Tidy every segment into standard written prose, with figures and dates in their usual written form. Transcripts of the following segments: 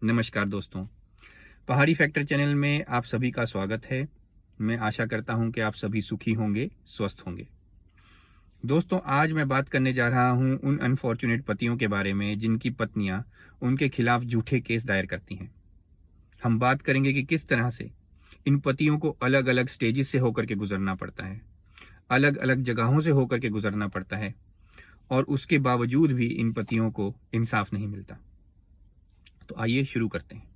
नमस्कार दोस्तों, पहाड़ी फैक्टर चैनल में आप सभी का स्वागत है। मैं आशा करता हूं कि आप सभी सुखी होंगे, स्वस्थ होंगे। दोस्तों, आज मैं बात करने जा रहा हूं उन अनफॉर्चुनेट पतियों के बारे में जिनकी पत्नियां उनके खिलाफ झूठे केस दायर करती हैं। हम बात करेंगे कि किस तरह से इन पतियों को अलग अलग स्टेजेस से होकर के गुजरना पड़ता है, अलग अलग जगहों से होकर के गुजरना पड़ता है और उसके बावजूद भी इन पतियों को इंसाफ नहीं मिलता। तो आइए शुरू करते हैं।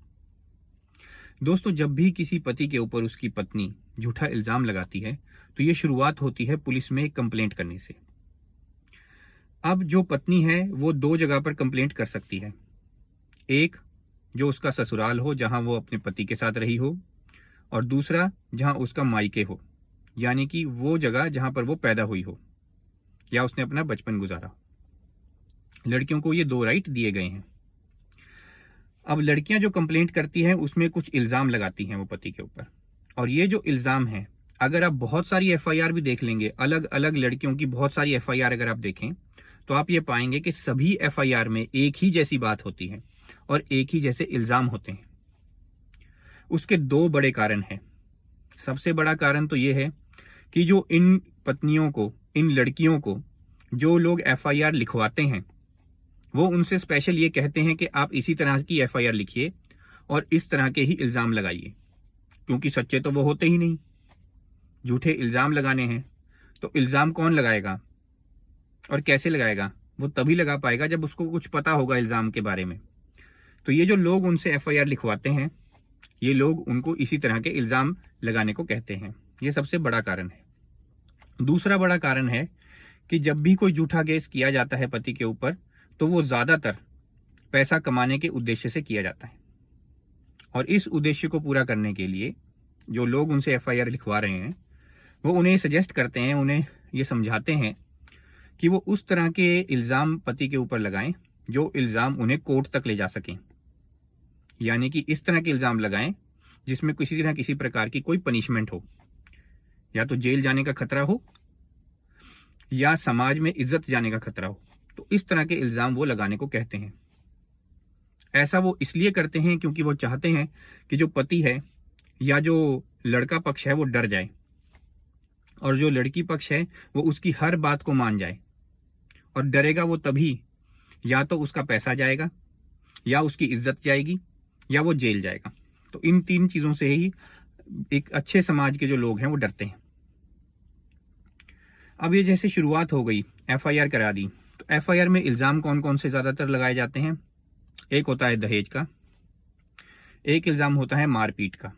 दोस्तों, जब भी किसी पति के ऊपर उसकी पत्नी झूठा इल्जाम लगाती है तो ये शुरुआत होती है पुलिस में एक कंप्लेंट करने से। अब जो पत्नी है वो दो जगह पर कंप्लेंट कर सकती है। एक, जो उसका ससुराल हो जहां वो अपने पति के साथ रही हो, और दूसरा जहां उसका मायके हो, यानी कि वो जगह जहां पर वो पैदा हुई हो या उसने अपना बचपन गुजारा। लड़कियों को ये दो राइट दिए गए हैं। अब लड़कियां जो कंप्लेंट करती हैं उसमें कुछ इल्ज़ाम लगाती हैं वो पति के ऊपर, और ये जो इल्ज़ाम है, अगर आप बहुत सारी एफआईआर भी देख लेंगे, अलग अलग लड़कियों की बहुत सारी एफआईआर अगर आप देखें तो आप ये पाएंगे कि सभी एफआईआर में एक ही जैसी बात होती है और एक ही जैसे इल्ज़ाम होते हैं। उसके दो बड़े कारण हैं। सबसे बड़ा कारण तो ये है कि जो इन पत्नियों को, इन लड़कियों को जो लोग एफआईआर लिखवाते हैं वो उनसे स्पेशल ये कहते हैं कि आप इसी तरह की एफआईआर लिखिए और इस तरह के ही इल्ज़ाम लगाइए, क्योंकि सच्चे तो वो होते ही नहीं। झूठे इल्ज़ाम लगाने हैं तो इल्ज़ाम कौन लगाएगा और कैसे लगाएगा? वो तभी लगा पाएगा जब उसको कुछ पता होगा इल्ज़ाम के बारे में। तो ये जो लोग उनसे एफआईआर लिखवाते हैं, ये लोग उनको इसी तरह के इल्ज़ाम लगाने को कहते हैं। ये सबसे बड़ा कारण है। दूसरा बड़ा कारण है कि जब भी कोई झूठा केस किया जाता है पति के ऊपर तो वो ज़्यादातर पैसा कमाने के उद्देश्य से किया जाता है, और इस उद्देश्य को पूरा करने के लिए जो लोग उनसे एफआईआर लिखवा रहे हैं वो उन्हें सजेस्ट करते हैं, उन्हें ये समझाते हैं कि वो उस तरह के इल्ज़ाम पति के ऊपर लगाएं जो इल्ज़ाम उन्हें कोर्ट तक ले जा सकें, यानी कि इस तरह के इल्ज़ाम लगाएं जिसमें किसी तरह किसी प्रकार की कोई पनिशमेंट हो, या तो जेल जाने का खतरा हो या समाज में इज्जत जाने का खतरा हो। तो इस तरह के इल्ज़ाम वो लगाने को कहते हैं। ऐसा वो इसलिए करते हैं क्योंकि वो चाहते हैं कि जो पति है या जो लड़का पक्ष है वो डर जाए, और जो लड़की पक्ष है वो उसकी हर बात को मान जाए। और डरेगा वो तभी, या तो उसका पैसा जाएगा, या उसकी इज्जत जाएगी, या वो जेल जाएगा। तो इन तीन चीज़ों से ही एक अच्छे समाज के जो लोग हैं वो डरते हैं। अब ये जैसे शुरुआत हो गई, एफआईआर करा दी, तो एफआईआर में इल्ज़ाम कौन कौन से ज़्यादातर लगाए जाते हैं? एक होता है दहेज का, एक इल्ज़ाम होता है मारपीट का।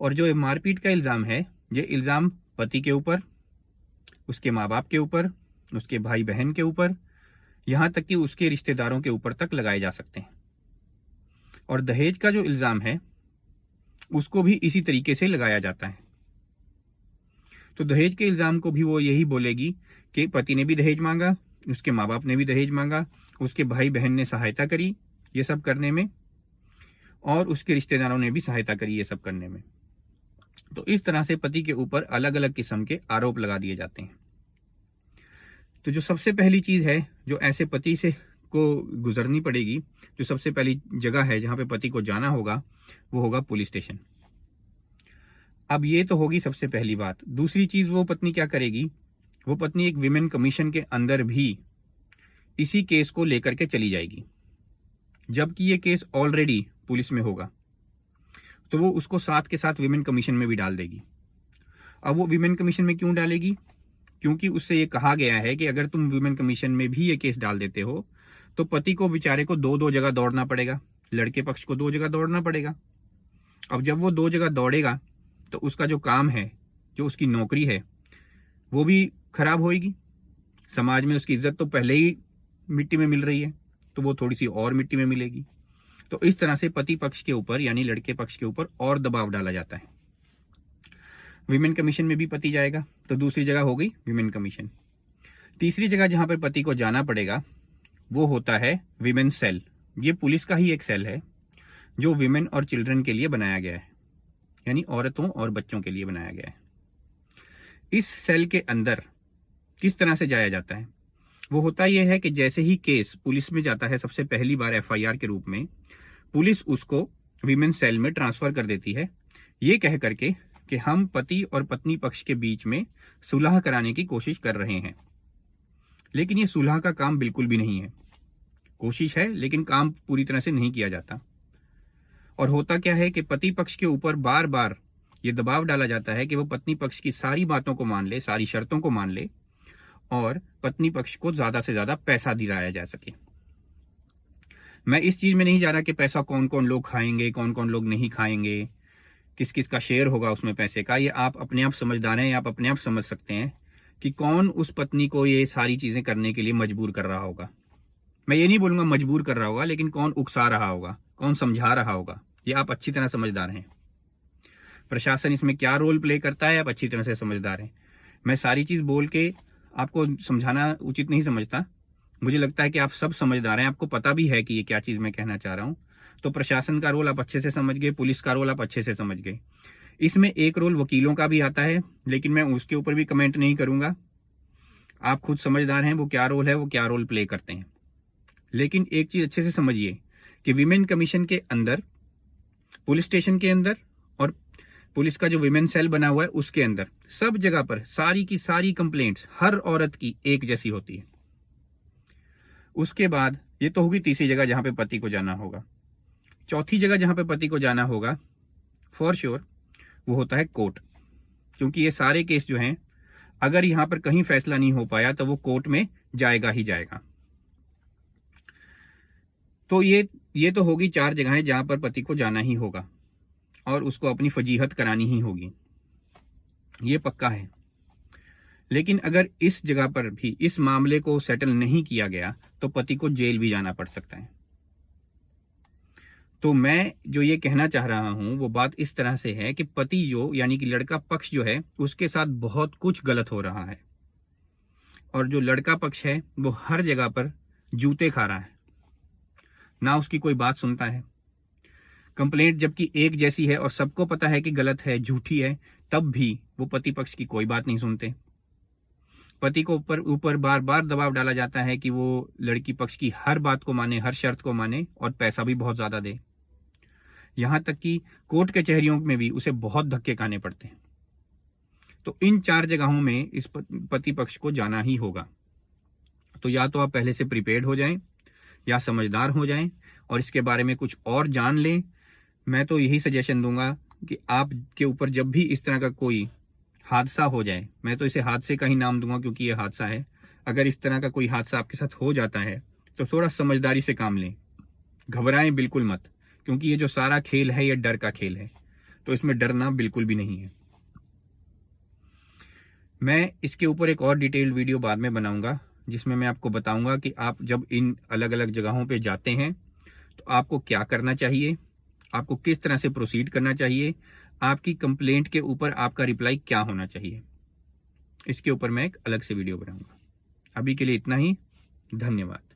और जो मारपीट का इल्ज़ाम है, ये इल्ज़ाम पति के ऊपर, उसके माँ बाप के ऊपर, उसके भाई बहन के ऊपर, यहाँ तक कि उसके रिश्तेदारों के ऊपर तक लगाए जा सकते हैं। और दहेज का जो इल्ज़ाम है उसको भी इसी तरीके से लगाया जाता है। तो दहेज के इल्ज़ाम को भी वो यही बोलेगी कि पति ने भी दहेज मांगा, उसके माँ बाप ने भी दहेज मांगा, उसके भाई बहन ने सहायता करी ये सब करने में, और उसके रिश्तेदारों ने भी सहायता करी ये सब करने में। तो इस तरह से पति के ऊपर अलग अलग किस्म के आरोप लगा दिए जाते हैं। तो जो सबसे पहली चीज़ है जो ऐसे पति से को गुजरनी पड़ेगी, जो सबसे पहली जगह है जहाँ पे पति को जाना होगा, वो होगा पुलिस स्टेशन। अब ये तो होगी सबसे पहली बात। दूसरी चीज़ वो पत्नी क्या करेगी, वो पत्नी एक विमेन कमीशन के अंदर भी इसी केस को लेकर के चली जाएगी, जबकि ये केस ऑलरेडी पुलिस में होगा। तो वो उसको साथ के साथ विमेन कमीशन में भी डाल देगी। अब वो विमेन कमीशन में क्यों डालेगी? क्योंकि उससे ये कहा गया है कि अगर तुम विमेन कमीशन में भी ये केस डाल देते हो तो पति को बेचारे को दो दो जगह दौड़ना पड़ेगा, लड़के पक्ष को दो जगह दौड़ना पड़ेगा। अब जब वो दो जगह दौड़ेगा तो उसका जो काम है, जो उसकी नौकरी है, वो भी खराब होएगी। समाज में उसकी इज्जत तो पहले ही मिट्टी में मिल रही है, तो वो थोड़ी सी और मिट्टी में मिलेगी। तो इस तरह से पति पक्ष के ऊपर यानी लड़के पक्ष के ऊपर और दबाव डाला जाता है। विमेन कमीशन में भी पति जाएगा, तो दूसरी जगह हो गई विमेन कमीशन। तीसरी जगह जहां पर पति को जाना पड़ेगा वो होता है विमेन सेल। ये पुलिस का ही एक सेल है जो विमेन और चिल्ड्रन के लिए बनाया गया है, यानी औरतों और बच्चों के लिए बनाया गया है। इस सेल के अंदर किस तरह से जाया जाता है? वो होता यह है कि जैसे ही केस पुलिस में जाता है सबसे पहली बार एफआईआर के रूप में, पुलिस उसको विमेन सेल में ट्रांसफर कर देती है, ये कह करके कि हम पति और पत्नी पक्ष के बीच में सुलह कराने की कोशिश कर रहे हैं। लेकिन ये सुलह का काम बिल्कुल भी नहीं है। कोशिश है लेकिन काम पूरी तरह से नहीं किया जाता। और होता क्या है कि पति पक्ष के ऊपर बार बार ये दबाव डाला जाता है कि वो पत्नी पक्ष की सारी बातों को मान ले, सारी शर्तों को मान ले और पत्नी पक्ष को ज़्यादा से ज़्यादा पैसा दिलाया जा सके। मैं इस चीज़ में नहीं जा रहा कि पैसा कौन कौन लोग खाएंगे, कौन कौन लोग नहीं खाएंगे, किस किस का शेयर होगा उसमें पैसे का। ये आप अपने आप समझदार हैं, आप अपने आप समझ सकते हैं कि कौन उस पत्नी को ये सारी चीज़ें करने के लिए मजबूर कर रहा होगा। मैं ये नहीं बोलूँगा मजबूर कर रहा होगा, लेकिन कौन उकसा रहा होगा, कौन समझा रहा होगा, ये आप अच्छी तरह समझदार हैं। प्रशासन इसमें क्या रोल प्ले करता है आप अच्छी तरह से समझदार हैं। मैं सारी चीज़ बोल के आपको समझाना उचित नहीं समझता। मुझे लगता है कि आप सब समझदार हैं, आपको पता भी है कि ये क्या चीज़ मैं कहना चाह रहा हूँ। तो प्रशासन का रोल आप अच्छे से समझ गए, पुलिस का रोल आप अच्छे से समझ गए। इसमें एक रोल वकीलों का भी आता है, लेकिन मैं उसके ऊपर भी कमेंट नहीं करूँगा। आप खुद समझदार हैं वो क्या रोल है, वो क्या रोल प्ले करते हैं। लेकिन एक चीज़ अच्छे से समझिए कि विमेन कमीशन के अंदर, पुलिस स्टेशन के अंदर और पुलिस का जो विमेन सेल बना हुआ है उसके अंदर सब जगह पर सारी की सारी कंप्लेंट्स हर औरत की एक जैसी होती है। उसके बाद ये तो होगी तीसरी जगह जहां पे पति को जाना होगा। चौथी जगह जहां पे पति को जाना होगा फॉर श्योर वो होता है कोर्ट, क्योंकि ये सारे केस जो हैं अगर यहां पर कहीं फैसला नहीं हो पाया तो वो कोर्ट में जाएगा ही जाएगा। तो ये तो होगी 4 जगहें जहां पर पति को जाना ही होगा और उसको अपनी फजीहत करानी ही होगी, ये पक्का है। लेकिन अगर इस जगह पर भी इस मामले को सेटल नहीं किया गया तो पति को जेल भी जाना पड़ सकता है। तो मैं जो ये कहना चाह रहा हूं वो बात इस तरह से है कि पति जो यानी कि लड़का पक्ष जो है उसके साथ बहुत कुछ गलत हो रहा है और जो लड़का पक्ष है वो हर जगह पर जूते खा रहा है, ना उसकी कोई बात सुनता है। कंप्लेंट जबकि एक जैसी है और सबको पता है कि गलत है, झूठी है, तब भी वो पति पक्ष की कोई बात नहीं सुनते। पति को ऊपर बार बार दबाव डाला जाता है कि वो लड़की पक्ष की हर बात को माने, हर शर्त को माने और पैसा भी बहुत ज़्यादा दे। यहाँ तक कि कोर्ट कचहरियों में भी उसे बहुत धक्के खाने पड़ते हैं। तो इन 4 जगहों में इस पति पक्ष को जाना ही होगा। तो या तो आप पहले से प्रिपेयर्ड हो जाएं या समझदार हो जाएं और इसके बारे में कुछ और जान लें। मैं तो यही सजेशन दूंगा कि आपके ऊपर जब भी इस तरह का कोई हादसा हो जाए, मैं तो इसे हादसे का ही नाम दूंगा क्योंकि ये हादसा है। अगर इस तरह का कोई हादसा आपके साथ हो जाता है तो थोड़ा समझदारी से काम लें, घबराएं बिल्कुल मत, क्योंकि ये जो सारा खेल है ये डर का खेल है, तो इसमें डरना बिल्कुल भी नहीं है। मैं इसके ऊपर एक और डिटेल्ड वीडियो बाद में बनाऊंगा जिसमें मैं आपको बताऊंगा कि आप जब इन अलग अलग जगहों पे जाते हैं तो आपको क्या करना चाहिए, आपको किस तरह से प्रोसीड करना चाहिए, आपकी कंप्लेंट के ऊपर आपका रिप्लाई क्या होना चाहिए। इसके ऊपर मैं एक अलग से वीडियो बनाऊंगा। अभी के लिए इतना ही, धन्यवाद।